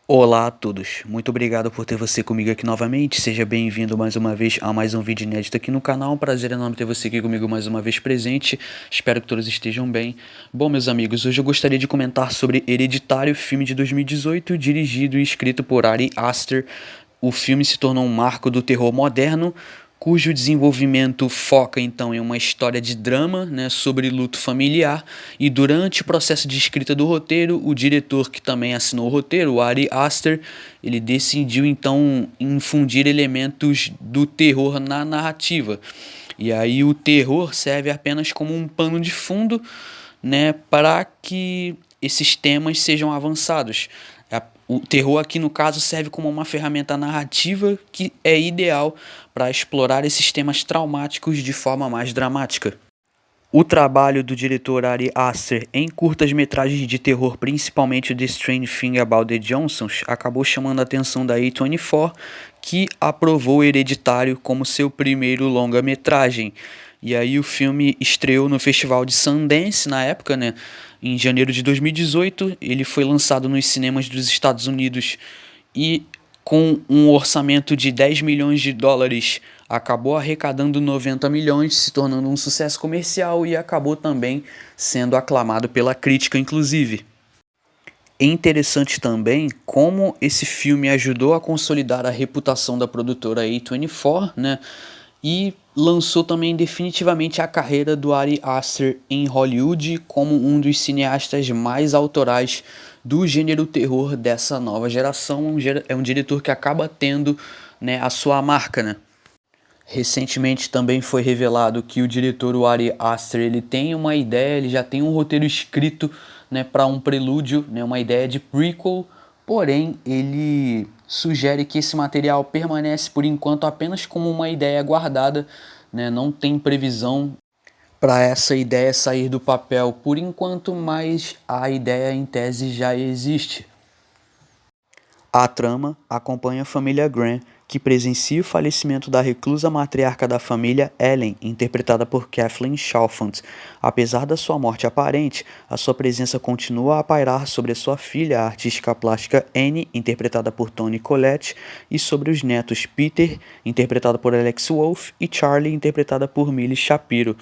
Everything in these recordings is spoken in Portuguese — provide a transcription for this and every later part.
Olá a todos, muito obrigado por ter você comigo aqui novamente, seja bem-vindo mais uma vez a mais um vídeo inédito aqui no canal, um prazer enorme ter você aqui comigo mais uma vez presente, espero que todos estejam bem. Bom, meus amigos, hoje eu gostaria de comentar sobre Hereditário, filme de 2018, dirigido e escrito por Ari Aster. O filme se tornou um marco do terror moderno, cujo desenvolvimento foca então em uma história de drama, né, sobre luto familiar, e durante o processo de escrita do roteiro, o diretor que também assinou o roteiro, o Ari Aster, ele decidiu então infundir elementos do terror na narrativa. E aí o terror serve apenas como um pano de fundo, né, para que esses temas sejam avançados. O terror aqui no caso serve como uma ferramenta narrativa que é ideal para explorar esses temas traumáticos de forma mais dramática. O trabalho do diretor Ari Aster em curtas-metragens de terror, principalmente The Strange Thing About the Johnsons, acabou chamando a atenção da A24, que aprovou Hereditário como seu primeiro longa-metragem. E aí o filme estreou no Festival de Sundance na época, né? Em janeiro de 2018, ele foi lançado nos cinemas dos Estados Unidos e com um orçamento de 10 milhões de dólares, acabou arrecadando 90 milhões, se tornando um sucesso comercial e acabou também sendo aclamado pela crítica, inclusive. É interessante também como esse filme ajudou a consolidar a reputação da produtora A24, né? E lançou também definitivamente a carreira do Ari Aster em Hollywood como um dos cineastas mais autorais do gênero terror dessa nova geração. É um diretor que acaba tendo, né, a sua marca, né? Recentemente também foi revelado que o diretor, o Ari Aster, ele tem uma ideia, ele já tem um roteiro escrito, né, para um prelúdio, né, uma ideia de prequel, porém ele sugere que esse material permanece por enquanto apenas como uma ideia guardada, né, não tem previsão para essa ideia sair do papel por enquanto, mas a ideia em tese já existe. A trama acompanha a família Graham, que presencia o falecimento da reclusa matriarca da família, Ellen, interpretada por Kathleen Chalfant. Apesar da sua morte aparente, a sua presença continua a pairar sobre a sua filha, a artística plástica Annie, interpretada por Toni Collette, e sobre os netos Peter, interpretado por Alex Wolff, e Charlie, interpretada por Millie Shapiro.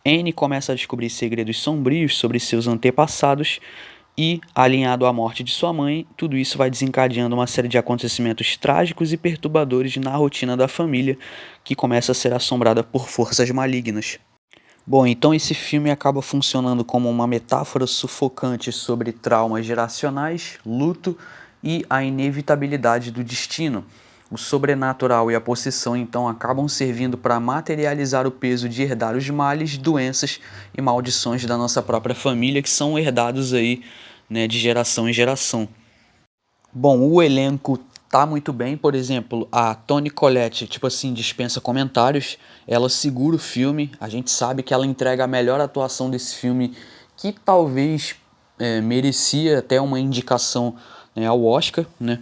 Anne começa a descobrir segredos sombrios sobre seus antepassados e, alinhado à morte de sua mãe, tudo isso vai desencadeando uma série de acontecimentos trágicos e perturbadores na rotina da família, que começa a ser assombrada por forças malignas. Bom, então esse filme acaba funcionando como uma metáfora sufocante sobre traumas geracionais, luto e a inevitabilidade do destino. O sobrenatural e a possessão então acabam servindo para materializar o peso de herdar os males, doenças e maldições da nossa própria família que são herdados aí, né, de geração em geração. Bom, o elenco tá muito bem, por exemplo, a Toni Collette, tipo assim, dispensa comentários, ela segura o filme, a gente sabe que ela entrega a melhor atuação desse filme, que talvez merecia até uma indicação, né, ao Oscar, né?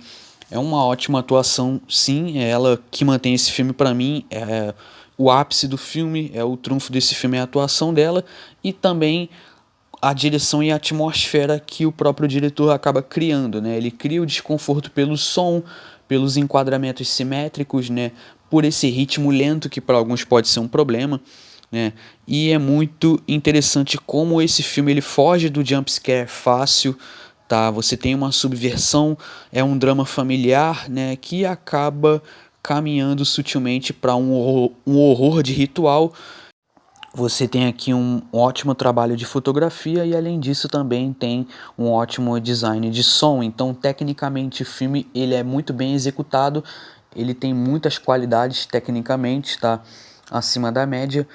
É uma ótima atuação, sim, é ela que mantém esse filme para mim, é o ápice do filme, é o trunfo desse filme é a atuação dela e também a direção e a atmosfera que o próprio diretor acaba criando, né? Ele cria o desconforto pelo som, pelos enquadramentos simétricos, né? Por esse ritmo lento que para alguns pode ser um problema, né? E é muito interessante como esse filme ele foge do jump scare fácil, tá? Você tem uma subversão, é um drama familiar, né? Que acaba caminhando sutilmente para um horror de ritual. Você tem aqui um ótimo trabalho de fotografia e além disso também tem um ótimo design de som. Então, tecnicamente, o filme ele é muito bem executado, ele tem muitas qualidades tecnicamente, tá acima da média.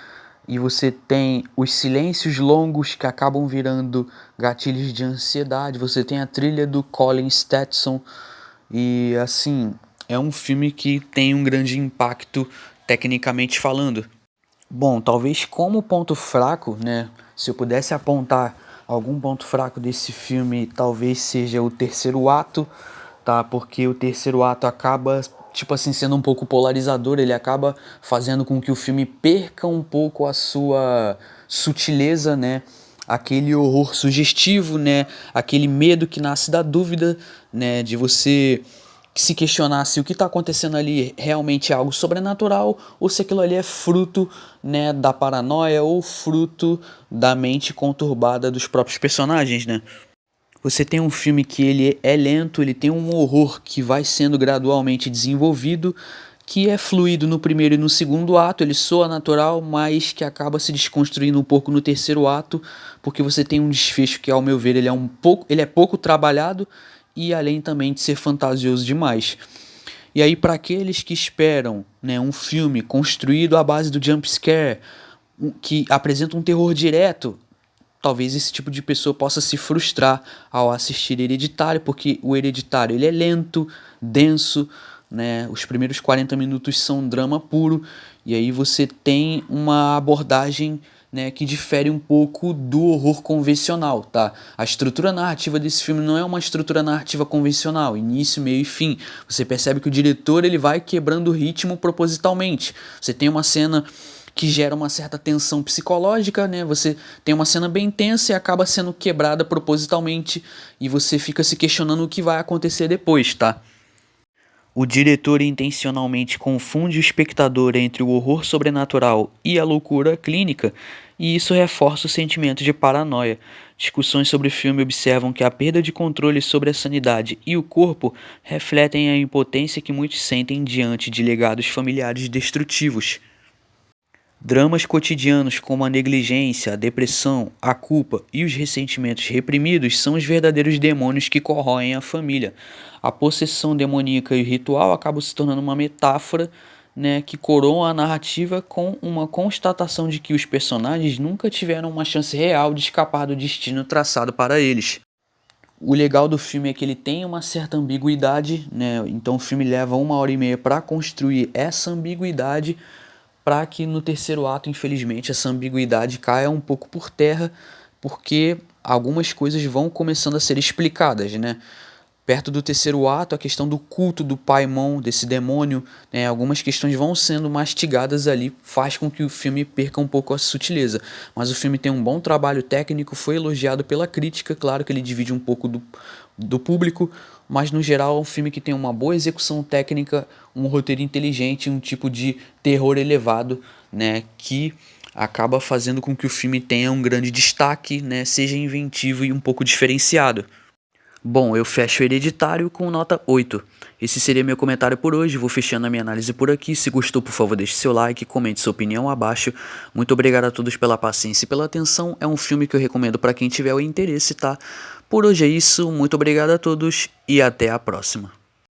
E você tem os silêncios longos que acabam virando gatilhos de ansiedade. Você tem a trilha do Colin Stetson e assim, é um filme que tem um grande impacto tecnicamente falando. Bom, talvez como ponto fraco, né? Se eu pudesse apontar algum ponto fraco desse filme, talvez seja o terceiro ato, tá? Porque o terceiro ato acaba, tipo assim, sendo um pouco polarizador, ele acaba fazendo com que o filme perca um pouco a sua sutileza, né? aquele horror sugestivo, né? Aquele medo que nasce da dúvida, né? De você se questionar se o que está acontecendo ali realmente é algo sobrenatural ou se aquilo ali é fruto, né, da paranoia ou fruto da mente conturbada dos próprios personagens, né? Você tem um filme que ele é lento, ele tem um horror que vai sendo gradualmente desenvolvido, que é fluido no primeiro e no segundo ato, ele soa natural, mas que acaba se desconstruindo um pouco no terceiro ato, porque você tem um desfecho que, ao meu ver, ele é pouco trabalhado e além também de ser fantasioso demais. E aí, para aqueles que esperam, né, um filme construído à base do jump scare, que apresenta um terror direto, talvez esse tipo de pessoa possa se frustrar ao assistir Hereditário, porque o Hereditário ele é lento, denso, né? Os primeiros 40 minutos são drama puro, e aí você tem uma abordagem, né, que difere um pouco do horror convencional, tá? A estrutura narrativa desse filme não é uma estrutura narrativa convencional, início, meio e fim. Você percebe que o diretor ele vai quebrando o ritmo propositalmente. Você tem uma cena que gera uma certa tensão psicológica, né? Você tem uma cena bem tensa e acaba sendo quebrada propositalmente e você fica se questionando o que vai acontecer depois, tá? O diretor intencionalmente confunde o espectador entre o horror sobrenatural e a loucura clínica, e isso reforça o sentimento de paranoia. Discussões sobre o filme observam que a perda de controle sobre a sanidade e o corpo refletem a impotência que muitos sentem diante de legados familiares destrutivos. Dramas cotidianos como a negligência, a depressão, a culpa e os ressentimentos reprimidos são os verdadeiros demônios que corroem a família. A possessão demoníaca e o ritual acabam se tornando uma metáfora, né, que coroa a narrativa com uma constatação de que os personagens nunca tiveram uma chance real de escapar do destino traçado para eles. O legal do filme é que ele tem uma certa ambiguidade, né? Então o filme leva 1 hora e meia para construir essa ambiguidade, para que no terceiro ato, infelizmente, essa ambiguidade caia um pouco por terra, porque algumas coisas vão começando a ser explicadas, né? Perto do terceiro ato, a questão do culto do Paimon, desse demônio, né? Algumas questões vão sendo mastigadas ali, faz com que o filme perca um pouco a sutileza. Mas o filme tem um bom trabalho técnico, foi elogiado pela crítica, claro que ele divide um pouco do público, mas no geral é um filme que tem uma boa execução técnica, um roteiro inteligente, um tipo de terror elevado, né, que acaba fazendo com que o filme tenha um grande destaque, né, seja inventivo e um pouco diferenciado. Bom, eu fecho Hereditário com nota 8. Esse seria meu comentário por hoje, vou fechando a minha análise por aqui. Se gostou, por favor, deixe seu like, comente sua opinião abaixo. Muito obrigado a todos pela paciência e pela atenção. É um filme que eu recomendo para quem tiver o interesse, tá? Por hoje é isso, muito obrigado a todos e até a próxima.